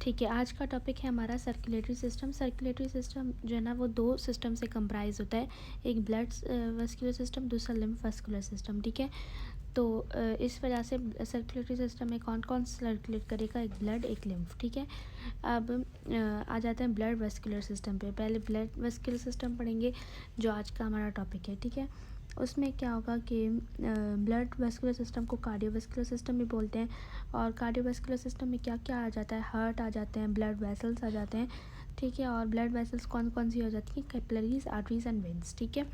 ठीक है, आज का टॉपिक है हमारा सर्कुलेटरी सिस्टम। सर्कुलेटरी सिस्टम जो है ना वो दो सिस्टम से कंप्राइज होता है, एक ब्लड वस्कुलर सिस्टम, दूसरा लिम्फ वस्कुलर सिस्टम। ठीक है, तो इस वजह से सर्कुलेटरी सिस्टम में कौन कौन सर्कुलेट करेगा, एक ब्लड एक लिम्फ। ठीक है, अब आ जाते हैं ब्लड वस्कुलर सिस्टम पे। पहले ब्लड वस्कुलर सिस्टम पढ़ेंगे जो आज का हमारा टॉपिक है। ठीक है, उसमें क्या होगा कि ब्लड वस्कुलर सिस्टम को कार्डियोवस्कुलर सिस्टम भी बोलते हैं। और कार्डियोवस्कुलर सिस्टम में क्या क्या आ जाता है, हार्ट आ जाते हैं, ब्लड वेसल्स आ जाते हैं। ठीक है, और ब्लड वेसल्स कौन कौन सी हो जाती हैं, कैपिलरीज, आर्टरीज एंड वेन्स। ठीक है,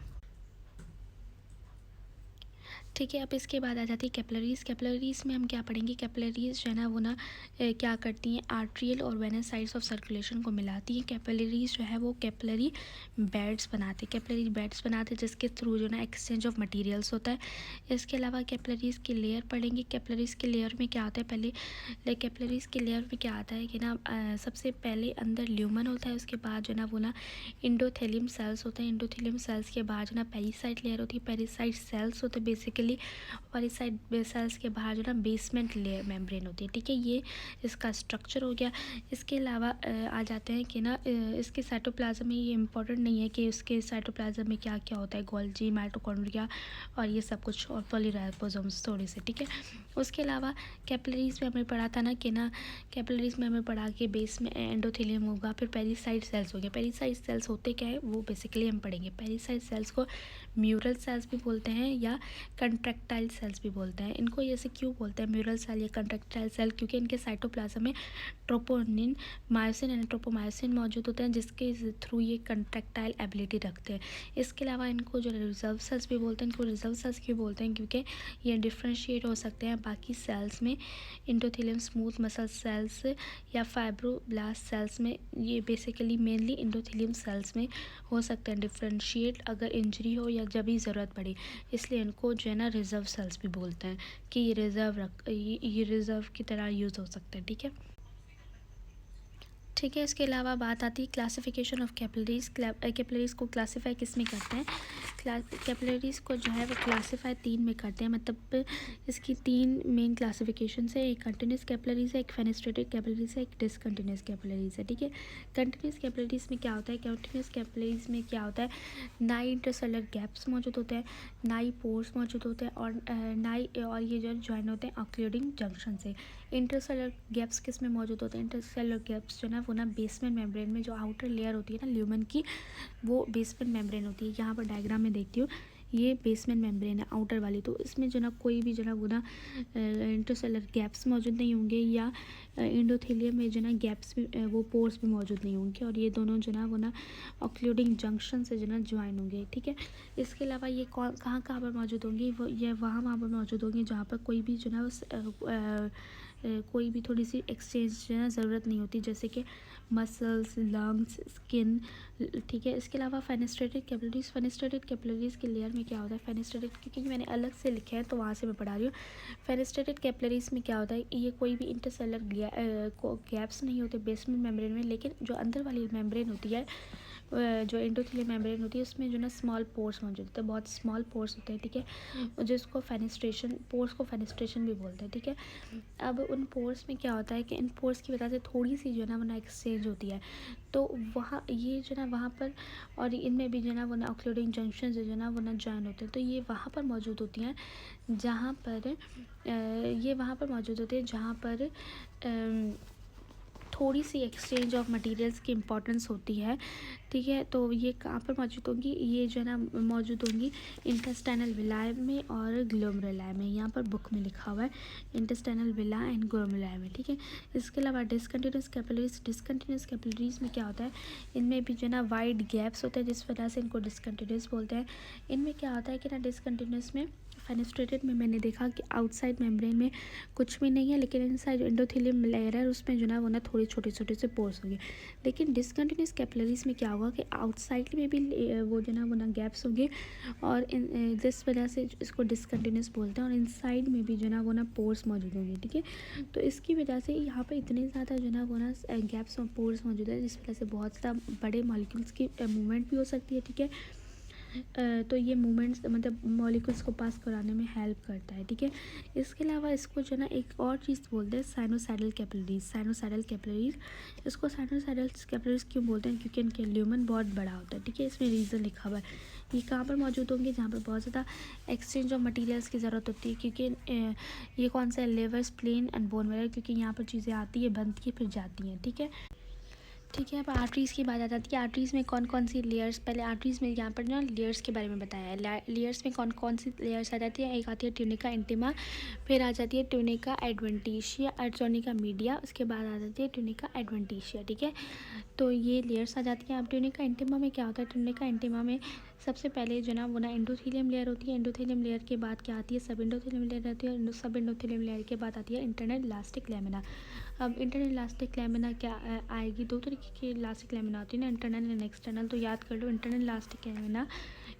ठीक है, अब इसके बाद आ जाती है कैपिलरीज। कैपिलरीज में हम क्या पढ़ेंगे, कैपिलरीज जो है ना वो ना क्या करती हैं, आर्ट्रियल और वेनस साइड्स ऑफ सर्कुलेशन को मिलाती हैं। कैपिलरीज जो है वो कैपिलरी बेड्स बनाते हैं, कैपिलरी बेड्स बनाते हैं जिसके थ्रू जो ना एक्सचेंज ऑफ मटेरियल्स होता है। इसके अलावा कैपिलरीज की लेयर पढ़ेंगे। कैपिलरीज के लेयर में क्या आता है, पहले कैपिलरीज के लेयर में क्या आता है कि ना सबसे पहले अंदर ल्यूमन होता है, उसके बाद जो ना वो ना इंडोथेलियम सेल्स होते हैं। इंडोथेलियम सेल्स के बाद जो ना पेरिसाइट लेयर होती है, पेरिसाइट सेल्स होते हैं बेसिकली। पेरिसाइट सेल्स के बाहर जो ना बेसमेंट लेयर मेम्ब्रेन होती है। ठीक है, ये इसका स्ट्रक्चर हो गया। इसके अलावा आ जाते हैं कि ना इसके साइटोप्लाज्म में, ये इंपॉर्टेंट नहीं है कि उसके साइटोप्लाज्म में क्या क्या होता है, गोल्जी, माइटोकॉन्ड्रिया और ये सब कुछ, और पॉलीराइबोसोम्स थोड़े से। ठीक है, उसके अलावा कैपिलरीज में हमें पढ़ा था ना कि ना कैपिलरीज में हमें पढ़ा कि बेस में एंडोथेलियम होगा, फिर पेरिसाइट सेल्स हो गए। पेरिसाइट सेल्स होते क्या है वो बेसिकली हम पढ़ेंगे। पेरिसाइट सेल्स को म्यूरल सेल्स भी बोलते हैं या कंट्रैक्टाइल सेल्स भी बोलते हैं। इनको ऐसे क्यों बोलते हैं म्यूरल सेल या कंट्रैक्टाइल सेल, क्योंकि इनके साइटोप्लाज्म में ट्रोपोनिन, मायोसिन एंड ट्रोपोमायोसिन मौजूद होते हैं जिसके थ्रू ये कंट्रैक्टाइल एबिलिटी रखते हैं। इसके अलावा इनको जो रिजर्व सेल्स भी बोलते हैं। इनको रिजर्व सेल्स क्यों बोलते हैं, क्योंकि ये डिफ्रेंशिएट हो सकते हैं बाकी सेल्स में। इंडोथेलियम स्मूथ मसल सेल्स या फाइब्रोब्लास्ट सेल्स में, ये बेसिकली मेनली इंडोथेलियम सेल्स में हो सकते हैं डिफ्रेंशिएट अगर इंजरी हो या जब भी ज़रूरत पड़े। इसलिए इनको जो है ना रिजर्व सेल्स भी बोलते हैं कि ये रिजर्व की तरह यूज़ हो सकते हैं। ठीक है, ठीक है, इसके अलावा बात आती है क्लासिफिकेशन ऑफ कैपिलरीज। कैपिलरीज को क्लासीफाई किस में करते हैं, कैपिलरीज को जो है वो क्लासीफाई तीन में करते हैं। मतलब इसकी तीन मेन क्लासिफिकेशन है, एक कंटिन्यूस कैपिलरीज है, एक फेनेस्ट्रेटेड कैपिलरीज है, एक डिसकंटिन्यूस कैपिलरीज है। ठीक है, कंटिन्यूस कैपिलरीज में क्या होता है, कंटिन्यूस कैपिलरीज में क्या होता है, ना ही इंटरसेलर गैप्स मौजूद होते हैं, ना ही पोर्स मौजूद होते हैं, और ना ही और ये जो ज्वाइन होते हैं ऑक्लूडिंग जंक्शन से। इंटरसेलर गैप्स किस में मौजूद होते हैं, इंटरसेलर गैप्स जो ना वो ना बेसमेंट मेम्ब्रेन में, जो आउटर लेयर होती है ना ल्यूमन की, वो बेसमेंट मेम्ब्रेन होती है। यहाँ पर डायग्राम में देखती हूँ, ये बेसमेंट मेम्ब्रेन है आउटर वाली, तो इसमें जो ना कोई भी जो ना वो ना इंटरसेलर गैप्स मौजूद नहीं होंगे, या इंडोथेलियम में जो ना गैप्स भी वो पोर्स भी मौजूद नहीं होंगे, और ये दोनों जो ना वो ना ऑक्लूडिंग जंक्शन से जो ना ज्वाइन होंगे। ठीक है, इसके अलावा ये कहाँ कहाँ पर मौजूद होंगी, वो ये वहाँ पर मौजूद होंगी जहाँ पर कोई भी जो ना कोई भी थोड़ी सी एक्सचेंज जो है ना ज़रूरत नहीं होती, जैसे कि मसल्स, लंग्स, स्किन। ठीक है, इसके अलावा फेनेस्ट्रेटेड कैपिलरीज। फेनेस्ट्रेटेड कैपिलरीज के लेयर में क्या होता है, फेनेस्ट्रेटेड क्योंकि मैंने अलग से लिखे हैं तो वहाँ से मैं पढ़ा रही हूँ। फेनेस्ट्रेटेड कैपिलरीज में क्या होता है, ये कोई भी इंटरसेलर गैप्स नहीं होते बेसमेंट मेम्ब्रेन में, लेकिन जो अंदर वाली मेम्ब्रेन होती है, जो एंडोथेलियम मेम्ब्रेन होती है, उसमें जो ना स्मॉल पोर्स मौजूद होते हैं, बहुत स्मॉल पोर्स होते हैं। ठीक है, जिसको फेनेस्ट्रेशन, पोर्स को फेनेस्ट्रेशन भी बोलते हैं। ठीक है, अब उन पोर्स में क्या होता है कि इन पोर्स की वजह से थोड़ी सी जो है ना वो ना एक्सचेंज होती है, तो वहाँ ये जो ना वहाँ पर, और इनमें भी जो ना वो ना ऑक्लूडिंग जंक्शन जो ना वो ना ज्वाइन होते हैं, तो ये वहाँ पर मौजूद होती हैं जहाँ पर ये वहाँ पर मौजूद होती है जहाँ पर थोड़ी सी एक्सचेंज ऑफ मटेरियल्स की इम्पोर्टेंस होती है। ठीक है, तो ये कहाँ पर मौजूद होंगी, ये जो है ना मौजूद होंगी इंटेस्टाइनल विलाय में और ग्लोमेरुलाई में। यहाँ पर बुक में लिखा हुआ है इंटेस्टाइनल विला एंड ग्लोमेरुलाई में। ठीक है, इसके अलावा डिसकंटिन्यूस कैपिलरीज। डिसकंटिन्यूस कैपिलरीज में क्या होता है, इनमें भी जो है ना वाइड गैप्स होते हैं, जिस वजह से इनको डिसकंटिन्यूस बोलते हैं। इनमें क्या होता है कि ना डिसकंटिन्यूस में, फेनेस्ट्रेटेड में मैंने देखा कि आउटसाइड मेम्ब्रेन में कुछ भी नहीं है, लेकिन इनसाइड इंडोथेलियम लेयर है, उसमें जो ना वो ना थोड़े छोटे छोटे से पोर्स होंगे। लेकिन डिसकंटिन्यूस कैपिलरीज में क्या होगा कि आउटसाइड में भी वो जो ना वो ना गैप्स होंगे, और जिस वजह से इसको डिसकंटिन्यूस बोलते हैं, और इनसाइड में भी जो ना वो ना पोर्स मौजूद होंगे। ठीक है, तो इसकी वजह से यहाँ पर इतने ज़्यादा जो ना वो ना गैप्स और पोर्स मौजूद है, जिस वजह से बहुत ज़्यादा बड़े मॉलिक्यूल्स की मूवमेंट भी हो सकती है। ठीक है, तो ये मूवमेंट्स मतलब मॉलिक्यूल्स को पास कराने में हेल्प करता है, ठीक है। इसके अलावा इसको जो है ना एक और चीज़ बोलते हैं साइनोसाइडल कैपिलरीज। साइनोसाइडल कैपिलरीज, इसको साइनोसाइडल कैपिलरीज क्यों बोलते हैं? क्योंकि इनके ल्यूमन बहुत बड़ा होता है, ठीक है। इसमें रीज़न लिखा हुआ है। ये कहाँ पर मौजूद होंगे? जहाँ पर बहुत ज़्यादा एक्सचेंज ऑफ मटेरियल्स की ज़रूरत होती है, क्योंकि ये कौन सा है? Liver, spleen and bone marrow, क्योंकि यहाँ पर चीज़ें आती है, बनती है, फिर जाती हैं, ठीक है। ठीक है, अब आर्टरीज़ की बात आ जाती है। आर्टरीज़ में कौन कौन सी लेयर्स, पहले आर्टरीज़ में यहाँ पर ना लेयर्स के बारे में बताया है। लेयर्स में कौन कौन सी लेयर्स आ जाती है? एक आती है ट्यूनिका इंटिमा, फिर आ जाती है ट्यूनिका एडवेंटिशिया, ट्यूनिका मीडिया, उसके बाद आ जाती है ट्यूनिका एडवेंटिशिया, ठीक है। तो ये लेयर्स आ जाती हैं। अब ट्यूनिका इंटिमा में क्या होता है? ट्यूनिका इंटिमा में सबसे पहले जो ना वो ना एंडोथेलियम लेयर होती है। एंडोथेलियम लेयर के बाद क्या आती है? सब एंडोथेलियम लेयर आती है। सब एंडोथेलियम लेयर के बाद आती है इंटरनल इलास्टिक लैमिना। अब इंटरनल इलास्टिक लैमिना क्या आएगी? दो तरीके की इलास्टिक लैमिना होती है ना, इंटरनल एंड एक्सटर्नल। तो याद कर लो, इंटरनल इलास्टिक लैमिना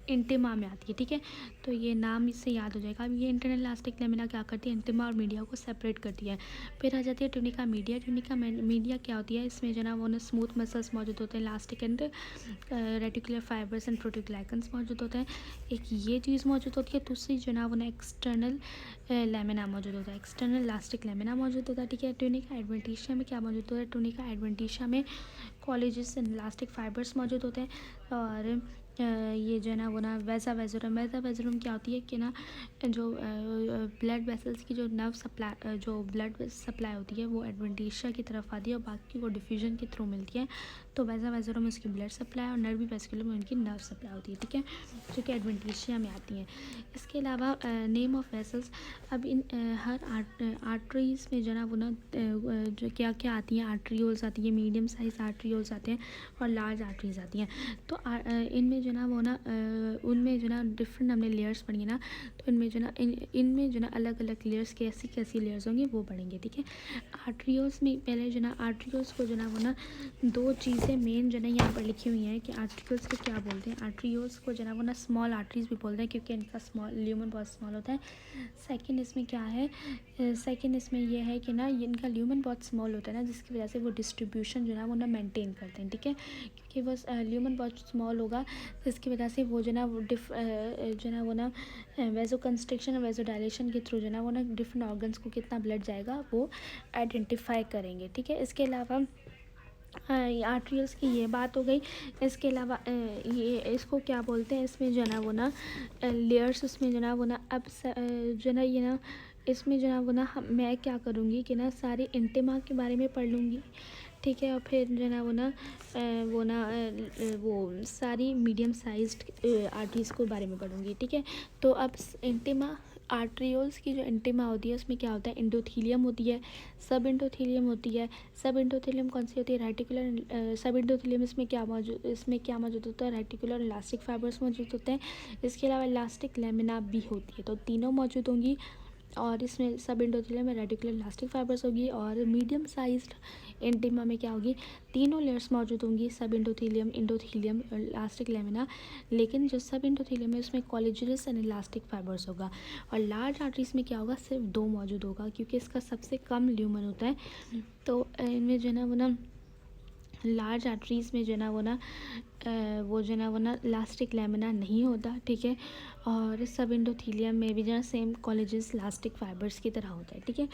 इंटिमा में आती है, ठीक है। तो ये नाम इससे याद हो जाएगा। अब ये इंटरनल इलास्टिक लैमिना क्या करती है? इंटिमा और मीडिया को सेपरेट करती है। फिर आ जाती है ट्यूनिका मीडिया। ट्यूनिका मीडिया क्या होती है? इसमें जो ना वो ना स्मूथ मसल्स मौजूद होते हैं, elastic and reticular fibres and proteoglycans मौजूद होते हैं। एक ये चीज़ मौजूद होती है। दूसरी जो ना वो ना एक्सटर्नल लैमिना मौजूद होता है, एक्सटर्नल इलास्टिक लैमिना मौजूद होता है, ठीक है। ट्यूनिका एडवेंटिशिया में क्या मौजूद होता है? ट्यूनिका एडवेंटिशिया में कॉलेजेस एंड इलास्टिक फाइबर्स मौजूद होते हैं। और ये जो है ना वो ना वैसा वेजोरम क्या होती है कि ना जो ब्लड वेसल्स की जो नर्व सप्लाई, जो ब्लड सप्लाई होती है वो एडवेंटिशिया की तरफ आती है और बाकी को डिफ्यूजन के थ्रू मिलती है। तो वेजोरम में उसकी ब्लड सप्लाई और नर्वी वेस्कुलर में उनकी नर्व सप्लाई होती है, ठीक है, जो कि एडवेंटिशिया में आती हैं। इसके अलावा नेम ऑफ वेसल्स, अब इन हर आर्टरीज में जो ना वो ना जो क्या क्या आती हैं? आर्ट्रियोल्स आती है, मीडियम साइज आर्ट्रियोल्स आते हैं और लार्ज आर्टरीज आती हैं। तो इनमें जो ना वो ना उनमें जो ना डिफरेंट हमने लेयर्स पढ़ी ना, तो इनमें जो ना इनमें जो ना अलग अलग लेयर्स कैसी कैसी लेयर्स होंगी वो पढ़ेंगे, ठीक है। आर्ट्रियोल्स में पहले जो ना आर्ट्रियोल्स को जो ना वो ना दो चीज़ें मेन जो ना यहाँ पर लिखी हुई हैं कि आर्ट्रियोल्स को क्या बोलते हैं। आर्ट्रियोल्स को जो ना वो ना स्मॉल आर्टरीज भी बोलते हैं, क्योंकि इनका स्मॉल ल्यूमन बहुत स्मॉल होता है। सेकंड इसमें क्या है? सेकंड इसमें ये है कि ना इनका ल्यूमन बहुत स्मॉल होता है ना, जिसकी वजह से वो डिस्ट्रीब्यूशन जो ना वो ना मेंटेन करते हैं, ठीक है। क्योंकि वो ल्यूमन बहुत स्मॉल होगा, तो इसकी वजह से वो जो ना वो जो ना वो ना वेजो कंस्ट्रिक्शन और वेजो डायलेशन के थ्रू जो ना वो ना डिफरेंट ऑर्गन्स को कितना ब्लड जाएगा वो आइडेंटिफाई करेंगे, ठीक है। इसके अलावा आर्ट्रियल्स की ये बात हो गई। इसके अलावा ये इसको क्या बोलते हैं? इसमें जो ना वो ना लेयर्स, उसमें जो ना वो ना अब जो ना ये ना इसमें जो ना वो ना मैं क्या करूँगी कि ना सारे इंटिमा के बारे में पढ़ लूँगी, ठीक है। और फिर जो ना वो ना वो सारी मीडियम साइज्ड आर्टरीज़ को बारे में पढ़ूँगी, ठीक है। तो अब इंटिमा आर्ट्रियोल्स की जो इंटिमा होती है उसमें क्या होता है? एंडोथीलियम होती है, सब एंडोथीलियम होती है। सब एंडोथीलियम कौन सी होती है? रेटिकुलर। सब एंडोथीलियम इसमें क्या मौजूद होता है? रेटिकुलर इलास्टिक फाइबर्स मौजूद होते हैं। इसके अलावा इलास्टिक लैमिना भी होती है, तो तीनों मौजूद होंगी। और इसमें सब एंडोथेलियम में रेडिकुलर इलास्टिक फाइबर्स होगी। और मीडियम साइज्ड एंटिमा में क्या होगी? तीनों लेयर्स मौजूद होंगी, सब एंडोथेलियम, एंडोथेलियम, इलास्टिक लेमिना। लेकिन जो सब एंडोथेलियम है उसमें कोलेजनस एंड इलास्टिक फाइबर्स होगा। और लार्ज आर्टरीज में क्या होगा? सिर्फ दो मौजूद होगा, क्योंकि इसका सबसे कम ल्यूमन होता है। तो इनमें जो ना वो ना लार्ज आर्टरीज़ में जो ना वो ना वो जो ना वो ना इलास्टिक लैमिना नहीं होता, ठीक है। और सब एंडोथीलियम में भी जो है सेम कोलेजस इलास्टिक फाइबर्स की तरह होता है, ठीक है।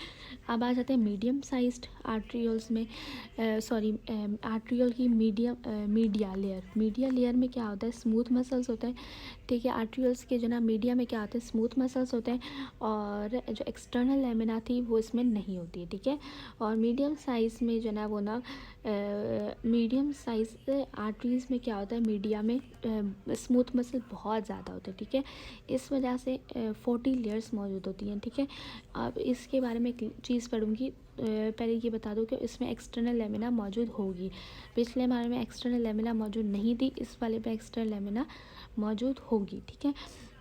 अब आ जाते हैं मीडियम साइज्ड आर्ट्रियोल्स में। आर्ट्रियोल की मीडिया लेयर में क्या होता है? स्मूथ मसल्स होता है, ठीक है। आर्ट्रियोल्स के जो ना मीडिया में क्या होता है? स्मूथ मसल्स होते हैं। और जो एक्सटर्नल लैमिना थी वो इसमें नहीं होती है, ठीक है। और मीडियम साइज़ में जो ना वो ना मीडियम साइज़ आर्टरीज़ में क्या होता है? मीडिया में स्मूथ मसल बहुत ज़्यादा होते हैं, ठीक है। इस वजह से 40 लेयर्स मौजूद होती हैं, ठीक है। अब इसके बारे में एक चीज़ पढ़ूँगी। पहले ये बता दूँ कि इसमें एक्सटर्नल लैमिना मौजूद होगी। पिछले बारे में एक्सटर्नल लैमिना मौजूद नहीं थी, इस वाले पे एक्सटर्नल लैमिना मौजूद होगी, ठीक है।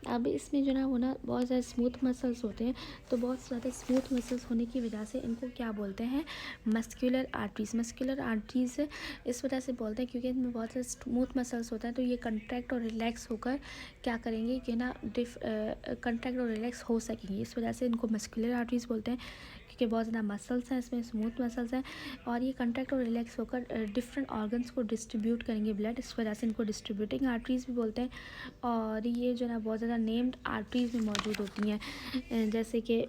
अब इसमें जो ना वो ना बहुत ज़्यादा स्मूथ मसल्स होते हैं, तो बहुत ज़्यादा स्मूथ मसल्स होने की वजह से इनको क्या बोलते हैं, मस्कुलर आर्टरीज़। मस्कुलर आर्टरीज़ इस वजह से बोलते हैं क्योंकि इनमें बहुत ज़्यादा स्मूथ मसल्स होते हैं, तो ये कंट्रैक्ट और रिलैक्स होकर क्या करेंगे कि ना कंट्रैक्ट और रिलैक्स हो सकेंगे। इस वजह से इनको मस्कुलर आर्टरीज़ बोलते हैं क्योंकि बहुत ज़्यादा मसल्स हैं, इसमें स्मूथ मसल्स हैं और ये कंट्रैक्ट और रिलैक्स होकर डिफरेंट ऑर्गन्स को डिस्ट्रीब्यूट करेंगे ब्लड, इस वजह से इनको डिस्ट्रीब्यूटिंग आर्टरीज़ भी बोलते हैं। और ये जो ना बहुत ज़्यादा नेम्ड आर्टरीज़ में मौजूद होती हैं, जैसे कि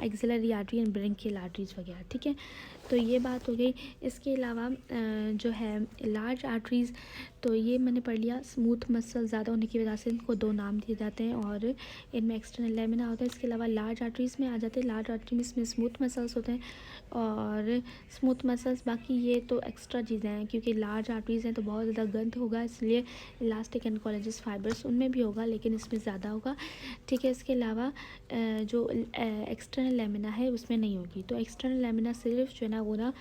axillary artery and branchial arteries वगैरह, ठीक है। तो ये बात हो गई। इसके अलावा जो है लार्ज आर्टरीज़, तो ये मैंने पढ़ लिया, स्मूथ मसल ज़्यादा होने की वजह से इनको 2 नाम दिए जाते हैं और इनमें एक्सटर्नल लेमिना होता है। इसके अलावा लार्ज आर्टरीज़ में आ जाते हैं, लार्ज आर्टरी में इसमें स्मूथ मसल्स होते हैं और स्मूथ मसल्स, बाकी ये तो एक्स्ट्रा चीज़ें हैं क्योंकि लार्ज आर्टरीज़ हैं तो बहुत ज़्यादा गंद होगा, इसलिए इलास्टिक एंड कोलेजस फाइबर्स उनमें भी होगा लेकिन इसमें ज़्यादा होगा, ठीक है। इसके अलावा जो एक्सटर्नल लेमिना है उसमें नहीं होगी, तो एक्सटर्नल लेमिना सिर्फ जो है ना वो ना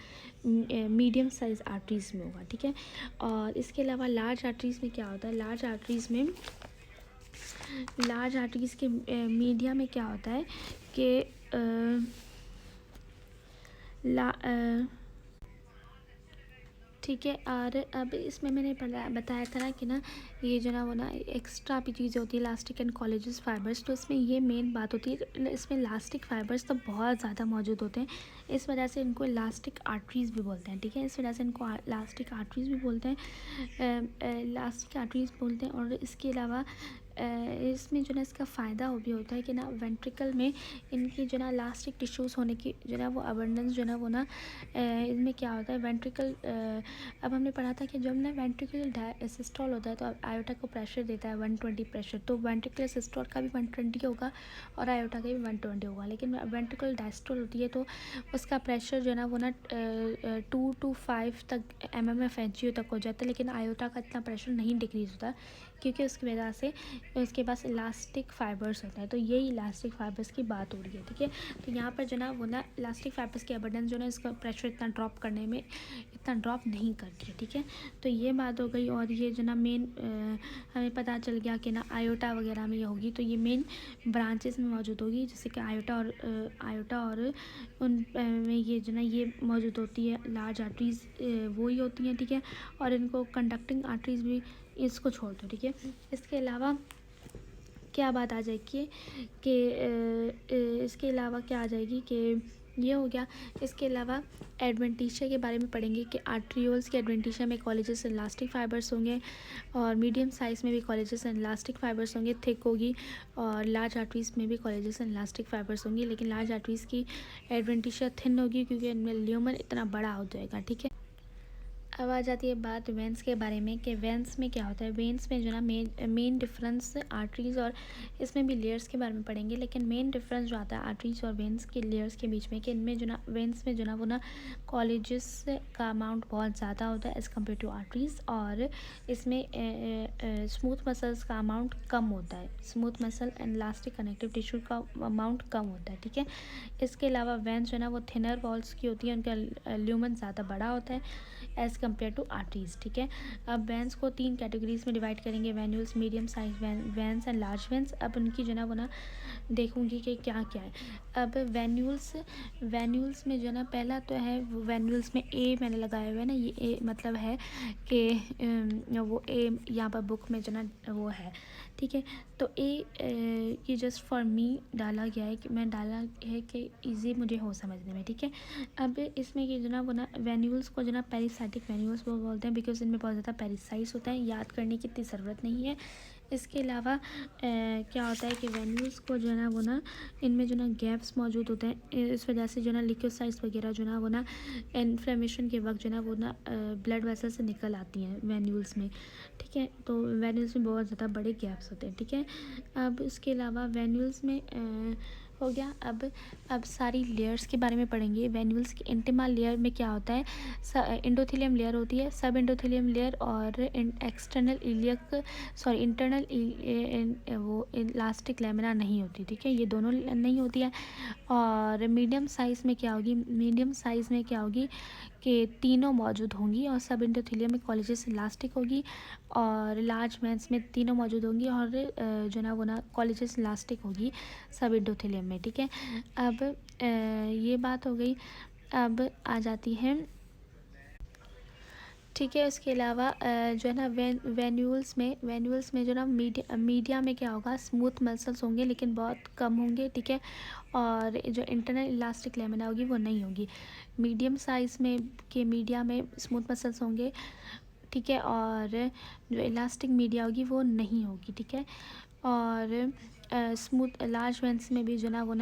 मीडियम साइज़ आर्टरीज़ में होगा, ठीक है। और इसके अलावा लार्ज आर्टरीज़ में क्या होता है, लार्ज आर्टरीज़ के मीडिया में क्या होता है कि ठीक है। और अब इसमें मैंने बताया था ना कि ना ये जो ना वो ना एक्स्ट्रा भी चीज़ें होती है इलास्टिक एंड कोलेजस फाइबर्स, तो इसमें ये मेन बात होती है, इसमें इलास्टिक फाइबर्स तो बहुत ज़्यादा मौजूद होते हैं, इस वजह से इनको इलास्टिक आर्टरीज़ भी बोलते हैं, ठीक है। इस वजह से इनको इलास्टिक आर्टरीज़ भी बोलते हैं, इलास्टिक आर्टरीज़ बोलते हैं। और इसके अलावा इसमें जो ना इसका फ़ायदा वो भी होता है कि ना वेंट्रिकल में इनकी जो ना इलास्टिक टिश्यूज़ होने की जो ना वो अबंडेंस जो ना वो ना इनमें क्या होता है वेंट्रिकल, अब हमने पढ़ा था कि जब ना वेंट्रिकुलर सिस्टोल होता है तो आयोटा को प्रेशर देता है 120 प्रेशर, तो वेंट्रिकुलर सिस्टोल का भी 120 होगा और आयोटा का भी 120 होगा। लेकिन वेंट्रिकुलर डायस्टोल होती है तो उसका प्रेशर जो है ना वो ना 2 to 5 तक mmF HGO तक हो जाता है, लेकिन आयोटा का इतना प्रेशर नहीं डिक्रीज़ होता क्योंकि उसकी वजह से उसके पास इलास्टिक फाइबर्स होता है। तो यही इलास्टिक फाइबर्स की बात हो रही है, ठीक है। तो यहाँ पर जो ना वो ना इलास्टिक फाइबर्स की अबंडेंस जो ना इसका प्रेशर इतना ड्रॉप करने में इतना ड्रॉप नहीं करती है, ठीक है। तो ये बात हो गई। और ये जो ना मेन हमें पता चल गया कि ना आयोटा वगैरह में ये होगी, तो ये मेन ब्रांचेस में मौजूद होगी, जैसे कि आयोटा और उन में ये जो ना ये मौजूद होती है लार्ज आर्टरीज़ वही होती हैं, ठीक है। और इनको कंडक्टिंग आर्टरीज़ भी इसको छोड़ दो, ठीक है। इसके अलावा क्या बात आ जाएगी कि इसके अलावा क्या आ जाएगी कि ये हो गया। इसके अलावा एडवेंटिशिया के बारे में पढ़ेंगे कि आर्ट्रियोल्स के एडवेंटिशिया में कोलेजस एंड इलास्टिक फाइबर्स होंगे और मीडियम साइज़ में भी कोलेजस एंड इलास्टिक फाइबर्स होंगे, थिक होगी। और लार्ज आर्टरीज़ में भी कोलेजस एंड इलास्टिक फाइबर्स होंगी, लेकिन लार्ज आर्टरीज़ की एडवेंटिशिया थिन होगी क्योंकि इनमें ल्यूमन इतना बड़ा हो जाएगा, ठीक है। अब आ जाती है बात वेंस के बारे में कि वेंस में क्या होता है। वेंस में जो ना मेन डिफरेंस आर्टरीज़ और इसमें भी लेयर्स के बारे में पढ़ेंगे, लेकिन मेन डिफरेंस जो आता है आर्टरीज़ और वेंस के लेयर्स के बीच में कि इनमें जो ना वेंस में जो ना वो ना कॉलेजेस का अमाउंट बहुत ज़्यादा होता है एज़ कम्पेयर टू आर्टरीज़, और इसमें स्मूथ मसल्स का अमाउंट कम होता है, smooth muscle and elastic connective tissue का अमाउंट कम होता है, ठीक है। इसके अलावा वेंस जो ना वो थिनर वॉल्स की होती है, उनका ल्यूमन ज़्यादा बड़ा होता है एज़ कम्पेयर टू आर्टरीज़, ठीक है। अब वेंस को 3 कैटेगरीज में डिवाइड करेंगे, venules, medium size veins and large veins. अब उनकी जो ना वो ना देखूंगी कि क्या क्या है। अब वेन्यूल्स में जो ना पहला तो है वेन्यूल्स में ए मैंने लगाया हुआ है ना, ये ए मतलब है कि वो ए यहाँ पर बुक में जो ना वो है, ठीक है। तो ए ये जस्ट फॉर मी डाला गया है कि मैं डाला है कि इजी मुझे हो समझने में, ठीक है। अब इसमें कि जो ना वो ना वेन्यूल्स को जो ना पेरिसाइटिक वेन्यूल्स वो बोलते हैं बिकॉज इनमें बहुत ज़्यादा पेरिसाइट्स होता है, याद करने की इतनी ज़रूरत नहीं है। इसके अलावा क्या होता है कि वेन्यूल्स को जो है ना वो ना इनमें जो ना गैप्स मौजूद होते हैं, इस वजह से जो ना लिक्विसाइट्स वगैरह जो ना वो ना इन्फ्लेमेशन के वक्त जो ना वो ना ब्लड वेसल से निकल आती हैं वेन्यूल्स में, ठीक है। तो वेन्यूल्स में बहुत ज़्यादा बड़े गैप्स होते हैं, ठीक है। अब इसके अलावा वेन्यूल्स में हो गया। अब सारी लेयर्स के बारे में पढ़ेंगे। वेन्यूल्स की इंटिमा लेयर में क्या होता है, एंडोथेलियम लेयर होती है, सब एंडोथेलियम लेयर और एक्सटर्नल इलियक सॉरी इंटरनल वो इलास्टिक लैमिना नहीं होती, ठीक है, ये दोनों नहीं होती है। और मीडियम साइज़ में क्या होगी, मीडियम साइज़ में क्या होगी कि तीनों मौजूद होंगी, और सब एंडोथेलियम में कॉलेजेस इलास्टिक होगी, और लार्ज वेंस में तीनों मौजूद होंगी, और जो ना वो ना कॉलेजेस इलास्टिक होगी सब एंडोथेलियम में, ठीक है। अब ये बात हो गई। अब आ जाती है, ठीक है, उसके अलावा जो है ना वेन्यूल्स में जो ना मीडिया में क्या होगा, स्मूथ मसल्स होंगे लेकिन बहुत कम होंगे, ठीक है। और जो इंटरनल इलास्टिक लेमिना होगी वो नहीं होगी। मीडियम साइज़ में के मीडिया में स्मूथ मसल्स होंगे, ठीक है, और जो इलास्टिक मीडिया होगी वो नहीं होगी, ठीक है। और स्मूथ लार्ज वेंस में भी जो ना वो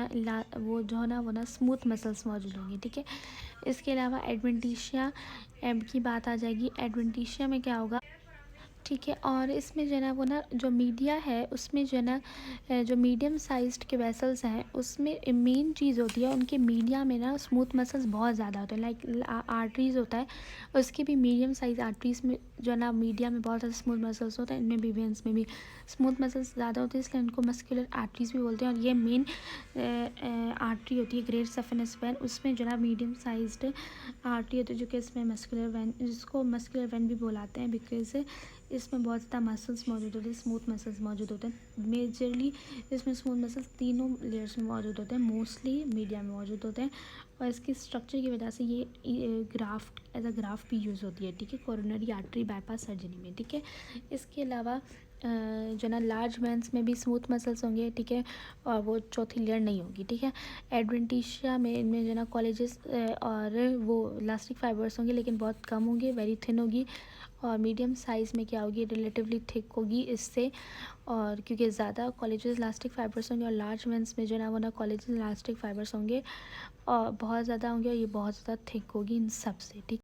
जो है ना वो ना स्मूथ मसल्स मौजूद होंगी, ठीक है। इसके अलावा एडवेंटिशिया की बात आ जाएगी। एडवेंटिशिया में क्या होगा, ठीक है, और इसमें जो है ना वो ना जो मीडिया है उसमें जो है ना जो मीडियम साइज्ड के वेसल्स हैं उसमें मेन चीज़ होती है उनके मीडिया में ना स्मूथ मसल्स बहुत ज़्यादा होते हैं, लाइक आर्टरीज़ होता है उसके भी मीडियम साइज आर्टरीज़ में जो है ना मीडिया में बहुत ज़्यादा स्मूथ मसल्स होते हैं, इनमें भी वेंस में भी स्मूथ मसल्स ज़्यादा होते हैं, इसलिए इनको मस्कुलर आर्टरीज़ भी बोलते हैं। और ये मेन आर्टरी होती है ग्रेट सफेनस वैन, उसमें जो है मीडियम साइज्ड आर्टरी होती है जो कि इसमें मस्कुलर वैन, जिसको मस्कुलर वैन भी बुलाते हैं, बिकॉज इसमें बहुत ज़्यादा मसल्स मौजूद होते हैं, स्मूथ मसल्स मौजूद होते हैं। मेजरली इसमें स्मूथ मसल्स तीनों लेयर्स में मौजूद होते हैं, मोस्टली मीडिया में मौजूद होते हैं, और इसकी स्ट्रक्चर की वजह से ये ग्राफ्ट एज अ ग्राफ्ट भी यूज़ होती है, ठीक है, कोरोनरी आर्टरी बाईपास सर्जरी में, ठीक है। इसके अलावा जो ना लार्ज वेंस में भी स्मूथ मसल्स होंगे, ठीक है, और वो चौथी लेयर नहीं होगी, ठीक है। एडवेंटिशिया में इनमें जो ना कॉलेजेस और वो इलास्टिक फाइबर्स होंगे लेकिन बहुत कम होंगे, वेरी थिन होगी, और मीडियम साइज़ में क्या होगी, रिलेटिवली थिक होगी इससे, और क्योंकि ज़्यादा कॉलेजेस इलास्टिक फाइबर्स होंगे, और लार्ज वेंस में जो ना वो ना कॉलेजेस इलास्टिक फाइबर्स होंगे और बहुत ज़्यादा होंगे, और ये बहुत ज़्यादा थिक होगी इन सब से, ठीक।